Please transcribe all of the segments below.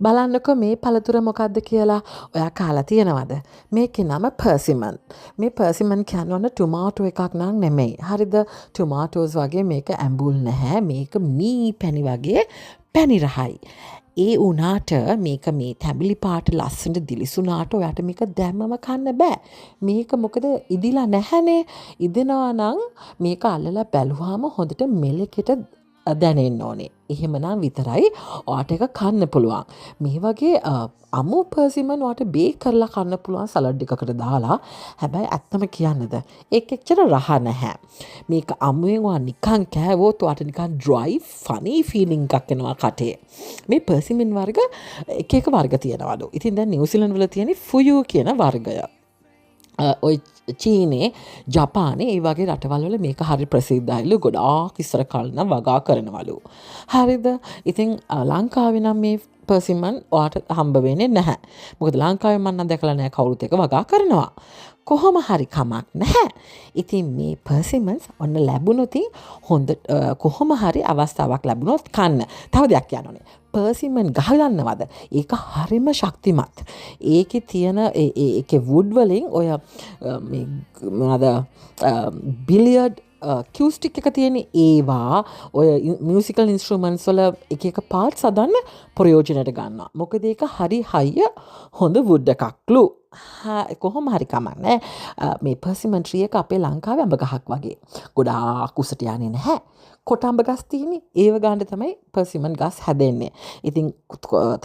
බලන්නකො මේ පළතුර මොකක්ද කියලා ඔයා කාලා තියෙනවද? මේකේ නම පර්සිමන්. මේ පර්සිමන් කියන්නේ ඔන්න ටොමාටෝ එකක් නම් නෙමෙයි. හරිද? ටොමාටෝස් වගේ මේක ඇඹුල් නැහැ. මේක මී පැණි වගේ පැණි රහයි. ඒ වුණාට මේක මේ තැඹිලි පාට ලස්සනට දිලිසුනාට ඔයාට මේක දැම්මම කන්න බෑ. මේක මොකද ඉදිලා නැහැනේ. ඉදෙනවා නම් මේක අල්ලලා බැලුවාම හොඳට මෙලෙකට දැනෙන්න ඕනේ. එහෙමනම් විතරයි ඔයාට එක කන්න පුළුවන්. මේ වගේ අමු පර්සිමන් ඔයාට බේක් කරලා කන්න පුළුවන් සලඩ් එකකට දාලා. හැබැයි ඇත්තම කියන්නද ඒක එච්චර රහ නැහැ. මේක අමුවෙන් ඔයා නිකන් කෑවොත් ඔයාට නිකන් ඩ්‍රයි ෆනි ෆීලිං එකක් එනවා කටේ. මේ පර්සිමන් වර්ග එක එක වර්ග තියෙනවලු. ඉතින් දැන් නිව්සීලන්ත වල තියෙන ෆුයු කියන වර්ගය. ඔය චීනේ ජපානේ ඒ වගේ රටවල් වල මේක හරි ප්‍රසිද්ධයිලු. ගොඩාක් ඉස්සර කලින් වගා කරනවලු. හරිද? ඉතින් ලංකාවේ නම් මේ පර්සිමන් ඔයාට හම්බ වෙන්නේ නැහැ. මොකද ලංකාවේ මම නම් දැකලා නැහැ කවුරුත් එක වගා කරනවා. කොහොම හරි කමක් නැහැ. ඉතින් මේ පර්සිමන්ස් ඔන්න ලැබුණොත් හොඳ කොහොම හරි අවස්ථාවක් ලැබුණොත් කන්න. තව දෙයක් කියන්න ඕනේ. පර්සිමන් ගහ ගන්නවද? ඒක හරිම ශක්තිමත්. ඒකේ තියෙන ඒකේ වුඩ් වලින් ඔය මේ මොනවාද බිලියඩ් කියුස්ටික් එක තියෙන ඒවා ඔය මියුසිකල් ඉන්ස්ට්‍රුමන්ට්ස් වල එක එක පාර්ට්ස් හදන්න ප්‍රයෝජනයට ගන්නවා. මොකද ඒක හරි හයිය හොඳ වුඩ් එකක්ලු. කොහොම හරි කමන්නේ. මේ පර්සිමන් ට්‍රී එක අපේ ලංකාවේ අඹ ගහක් වගේ. ගොඩාක් උසට යන්නේ නැහැ. කොටම්බ ගස් තියෙන්නේ ඒව ගන්න තමයි පර්සිමන් ගස් හැදෙන්නේ. ඉතින්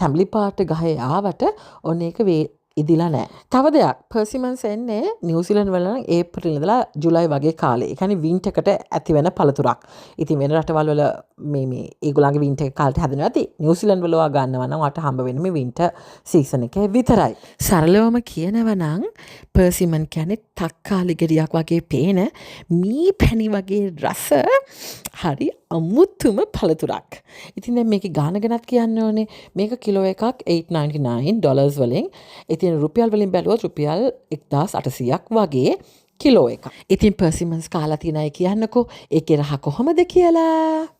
තැඹිලි පාට ගහේ ආවට ඔන්න ඒක ඉදිලා නැහැ. තව දෙයක් පර්සිමන්ස් එන්නේ නිව්සීලන්ත වල නම් ඒප්‍රිල් ඉඳලා ජුලයි වගේ කාලේ. ඒ කියන්නේ වින්ටර් එකට ඇති වෙන පළතුරක්. ඉතින් වෙන රටවල් වල මේ ඒගොල්ලන්ගේ වින්ටර් කාලේට හැදෙනවා ඇති. නිව්සීලන්ත වල ඔයා ගන්නවා නම් ඔයාට හම්බ වෙන්නේ මේ වින්ටර් සීසන් එකේ විතරයි. සරලවම කියනවා නම් පර්සිමන් කියන්නේ තක්කාලි ගෙඩියක් වගේ පේන මී පැණි වගේ රස හරි අමුතුම පළතුරක්. ඉතින් දැන් මේකේ ගාන ගැනත් කියන්න ඕනේ. මේක කිලෝ එකක් $8.99 වලින්. ඉතින් රුපියල් වලින් බැලුවොත් රුපියල් 1800ක් වගේ කිලෝ එකක්. ඉතින් පර්සිමන්ස් කාලා තියෙන අය කියන්නකෝ ඒකේ රහ කොහොමද කියලා.